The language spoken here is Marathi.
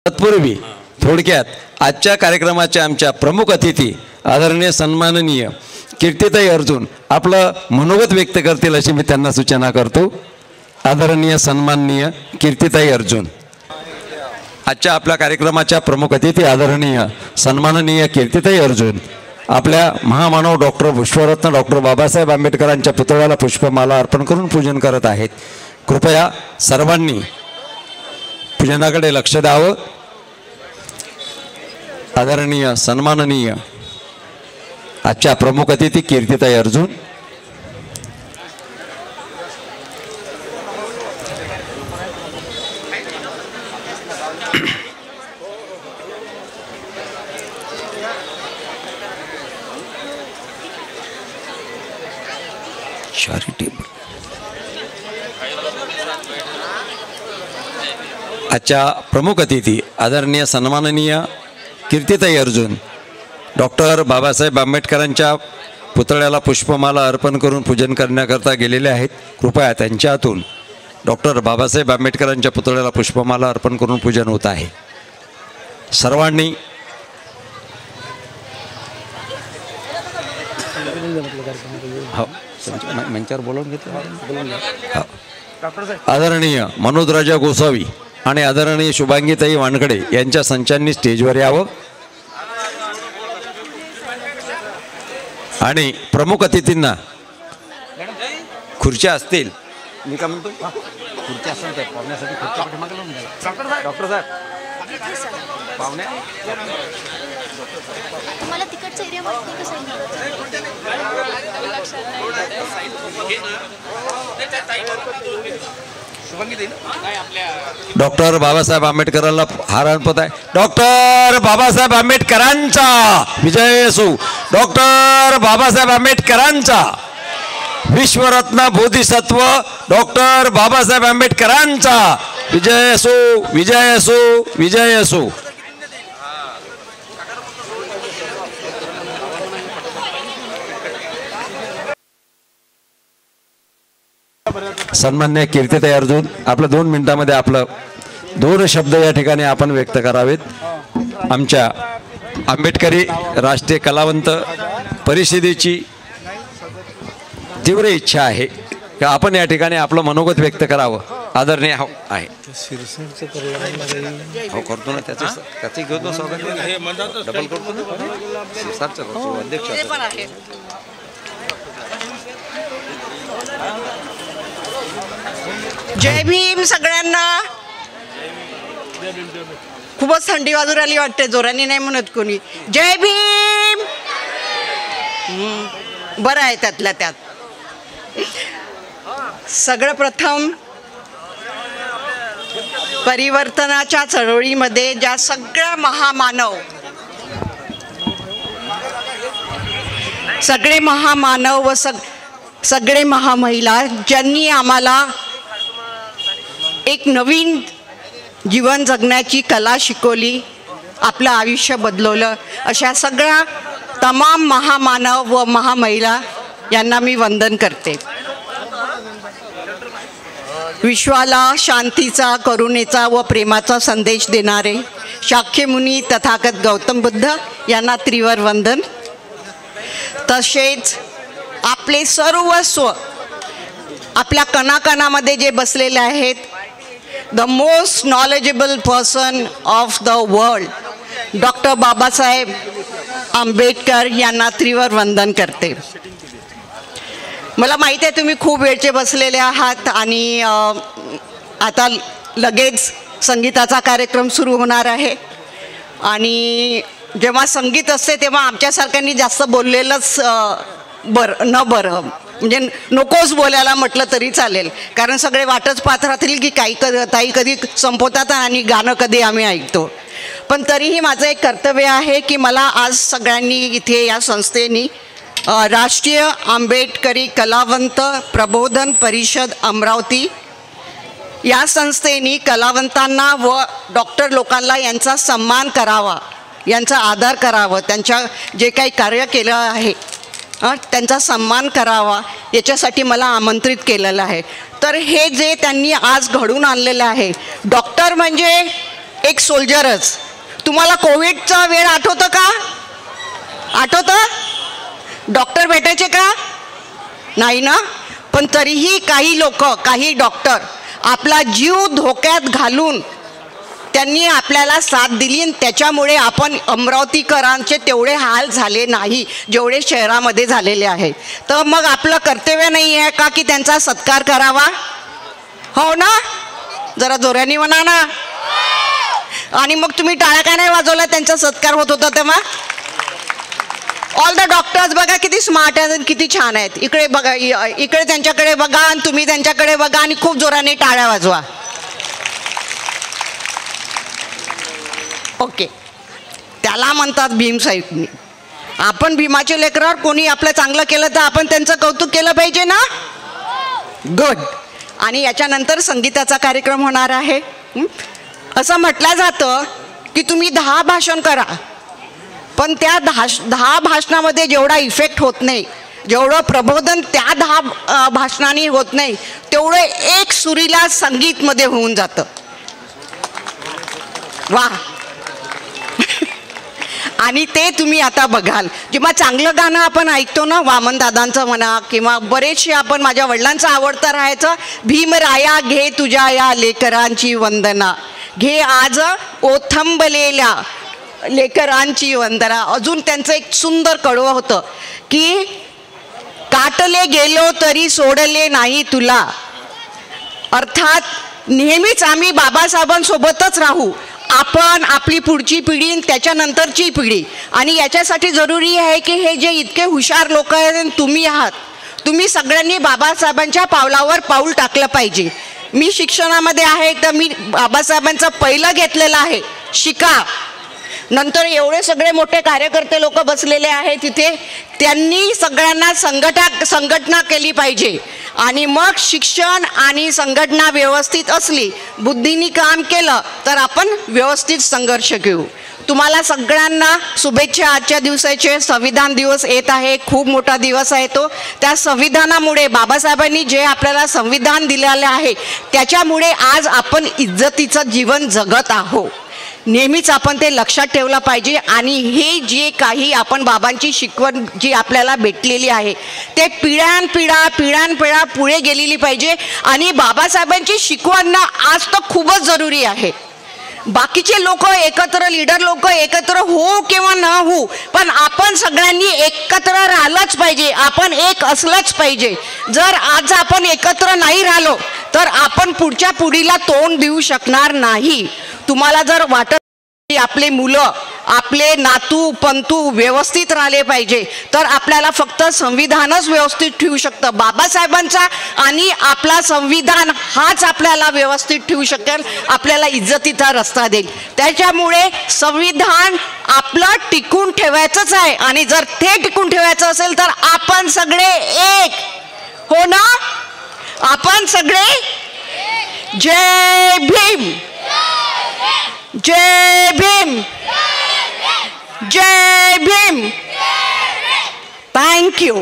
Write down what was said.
तत्पूर्वी थोडक्यात आजच्या कार्यक्रमाच्या आमच्या प्रमुख अतिथी आदरणीय सन्माननीय कीर्तिताई अर्जुन आपलं मनोगत व्यक्त करतील अशी मी त्यांना सूचना करतो। आदरणीय सन्माननीय कीर्तिताई अर्जुन। आजच्या आपल्या कार्यक्रमाच्या प्रमुख अतिथी आदरणीय सन्माननीय कीर्तिताई अर्जुन आपल्या महामानव डॉक्टर विश्वरत्न डॉक्टर बाबासाहेब आंबेडकरांच्या पुतळ्याला पुष्पमाला अर्पण करून पूजन करत आहेत। कृपया सर्वांनी पूजनाकडे लक्ष द्यावं। आदरणीय सन्माननीय आजच्या प्रमुख अतिथी कीर्तिताई अर्जुन। आजच्या प्रमुख अतिथी आदरणीय सन्माननीय कीर्तिताई अर्जुन डॉक्टर बाबासाहेब आंबेडकरांच्या पुतळ्याला पुष्पमाला अर्पण करून पूजन करण्याकरता गेलेले आहेत। कृपया त्यांच्या हातून डॉक्टर बाबासाहेब आंबेडकरांच्या पुतळ्याला पुष्पमाला अर्पण करून पूजन होत आहे। सर्वांनी मंचावर बोलवून घेतलं। आदरणीय मनोजराजा गोसावी आणि आदरणीय शुभांगीताई वानकडे यांच्या संचांनी स्टेजवर यावं आणि प्रमुख अतिथींना खुर्च्या असतील मी काय म्हणतो खुर्च्या असतील तर पाहुण्यासाठी खुर्च्या पाठीमागे लावून द्या। डॉक्टर साहेब पाहुणे मला तिकडच्या एरियामध्ये कसं डॉक्टर बाबासाहेब आंबेडकरांना हार अर्पण आहे। डॉक्टर बाबासाहेब आंबेडकरांचा विजय असो। डॉक्टर बाबासाहेब आंबेडकरांचा विश्वरत्न बोधिसत्व डॉक्टर बाबासाहेब आंबेडकरांचा विजय असो विजय असो विजय असो। सन्मान्य कीर्तिताई अर्जुन आपलं 2 मिनिटांमध्ये आपलं 2 शब्द या ठिकाणी आपण व्यक्त करावेत। आमच्या आंबेडकरी राष्ट्रीय कलावंत परिषदेची तीव्र इच्छा आहे की आपण या ठिकाणी आपलं मनोगत व्यक्त करावं। आदरणीय हो आहे हो करतो ना त्याचे घेतो स्वागत डबल करतो ना अध्यक्ष जय भीम सगळ्यांना। खूपच थंडी वाजू राहिली वाटते, जोराने नाही म्हणत कोणी। जय भीम बरं आहे त्यातल्या त्यात। सगळं प्रथम परिवर्तनाच्या चळवळीमध्ये ज्या सगळ्या महामानव सगळे महामानव व सगळे महामहिला ज्यांनी आम्हाला एक नवीन जीवन जगण्याची कला शिकवली, आपलं आयुष्य बदलवलं, अशा सगळ्या तमाम महामानव व महामहिला यांना मी वंदन करते। विश्वाला शांतीचा करुणेचा व प्रेमाचा संदेश देणारे शाक्यमुनी तथागत गौतम बुद्ध यांना त्रिवर वंदन। तसेच आपले सर्वस्व आपल्या कणाकणामध्ये जे बसलेले आहेत, the most knowledgeable person of the world doctor Babasaheb Ambedkar यांना त्रिवर वंदन करते। मला माहीत आहे तुम्ही खूप वेळचे बसलेले आहात आणि आता लगेच संगीताचा कार्यक्रम सुरू होणार आहे आणि जेव्हा संगीत असते तेव्हा आमच्यासारख्यांनी जास्त बोललेलंच बरं म्हणजे नकोच बोलायला म्हटलं तरी चालेल, कारण सगळे वाटच पाहत राहतील की ताई कधी संपवतात आणि गाणं कधी आम्ही ऐकतो। पण तरीही माझं एक कर्तव्य आहे की मला आज सगळ्यांनी इथे या संस्थेनी राष्ट्रीय आंबेडकरी कलावंत प्रबोधन परिषद अमरावती या संस्थेनी कलावंतांना व डॉक्टर लोकांना यांचा सन्मान करावा, यांचा आदर करावा, त्यांच्या जे काही कार्य केलं आहे त्यांचा सन्मान करावा याच्यासाठी मला आमंत्रित केलेलं आहे। तर हे जे त्यांनी आज घडून आणलेलं आहे, डॉक्टर म्हणजे एक सोल्जरच. तुम्हाला कोविडचा वेळ आठवतं का? आठवतं? डॉक्टर भेटायचे का? नाही ना. पण तरीही काही लोक, काही डॉक्टर आपला जीव धोक्यात घालून त्यांनी आपल्याला साथ दिली आणि त्याच्यामुळे आपण अमरावतीकरांचे तेवढे हाल झाले नाही जेवढे शहरामध्ये झालेले आहेत. तर मग आपलं कर्तव्य नाही आहे का की त्यांचा सत्कार करावा? हो ना? जरा जोराने म्हणा ना. आणि मग तुम्ही टाळ्या का नाही वाजवला त्यांचा सत्कार होत होता तेव्हा? ऑल द डॉक्टर्स बघा किती स्मार्ट आहेत आणि किती छान आहेत. इकडे बघा, इकडे त्यांच्याकडे बघा आणि तुम्ही त्यांच्याकडे बघा आणि खूप जोराने टाळ्या वाजवा. ओके, त्याला म्हणतात भीम सैनिक. आपण भीमाचे लेकरावर कोणी आपलं चांगलं केलं तर आपण त्यांचं कौतुक केलं पाहिजे ना. गुड. आणि याच्यानंतर संगीताचा कार्यक्रम होणार आहे. असं म्हटलं जातं की तुम्ही 10 भाषण करा, पण त्या 10 भाषणामध्ये जेवढा इफेक्ट होत नाही, जेवढं प्रबोधन त्या 10 भाषणांनी होत नाही, तेवढं एक सुरीला संगीतमध्ये होऊन जातं. वा. आणि ते तुम्ही आता बघाल जेव्हा चांगलं गाणं आपण ऐकतो ना, वामनदादांचं म्हणा किंवा बरेचसे, आपण, माझ्या वडिलांचं आवडतं राहायचं, भीमराया घे तुझ्या या लेकरांची वंदना, घे आज ओथंबलेल्या लेकरांची वंदना. अजून त्यांचं एक सुंदर कडवं होतं की काटले गेलो तरी सोडले नाही तुला. अर्थात नेहमीच आम्ही बाबासाहेबांसोबतच राहू, आपण, आपली पुढची पिढी, त्याच्यानंतरची पिढी. आणि याच्यासाठी जरुरी आहे की हे जे इतके हुशार लोक आहेत, तुम्ही आहात, तुम्ही सगळ्यांनी बाबासाहेबांच्या पावलावर पाऊल टाकलं पाहिजे. मी शिक्षणामध्ये आहे तर मी बाबासाहेबांचं पहिलं घेतलेलं आहे, शिका. नंतर एवढे सगळे मोठे कार्यकर्ते लोक बसलेले आहेत तिथे, त्यांनी सगळ्यांना संघटना केली पाहिजे. आणि मग शिक्षण आणि संघटना व्यवस्थित असली, बुद्धीने काम केलं तर आपण व्यवस्थित संघर्ष घेऊ. तुम्हाला सगळ्यांना शुभेच्छा. आजच्या दिवसाचे संविधान दिवस येत आहे, खूप मोठा दिवस आहे तो. त्या संविधानामुळे, बाबासाहेबांनी जे आपल्याला संविधान दिलेलं आहे त्याच्यामुळे आज आपण इज्जतीचं जीवन जगत आहोत. नेहमीच आपण ते लक्षात ठेवलं पाहिजे. आणि हे जे काही आपण बाबांची शिकवण जी आपल्याला भेटलेली आहे ते पिढ्यानपिढ्या पुढे गेलेली पाहिजे. आणि बाबासाहेबांची शिकवण ना आज तर खूपच जरुरी आहे. बाकीचे लोक एकत्र, लीडर लोक एकत्र हो किंवा न हो, पण आपण सगळ्यांनी एकत्र राहिलंच पाहिजे, आपण एक असलंच पाहिजे. जर आज आपण एकत्र नाही राहिलो तर आपण पुढच्या पिढीला तोंड देऊ शकणार नाही. तुम्हाला जर वाटत की आपले मुलं, आपले नातू पंतू व्यवस्थित राहिले पाहिजे तर आपल्याला फक्त संविधानच व्यवस्थित ठेवू शकतं. बाबासाहेबांचा आणि आपला संविधान हाच आपल्याला व्यवस्थित ठेवू शकेल, आपल्याला इज्जतीचा रस्ता देईल. त्याच्यामुळे संविधान आपलं टिकून ठेवायचंच आहे. आणि जर ते टिकून ठेवायचं असेल तर आपण सगळे एक, हो ना? आपण सगळे जय भीम, जय भीम, जय भीम. Thank you.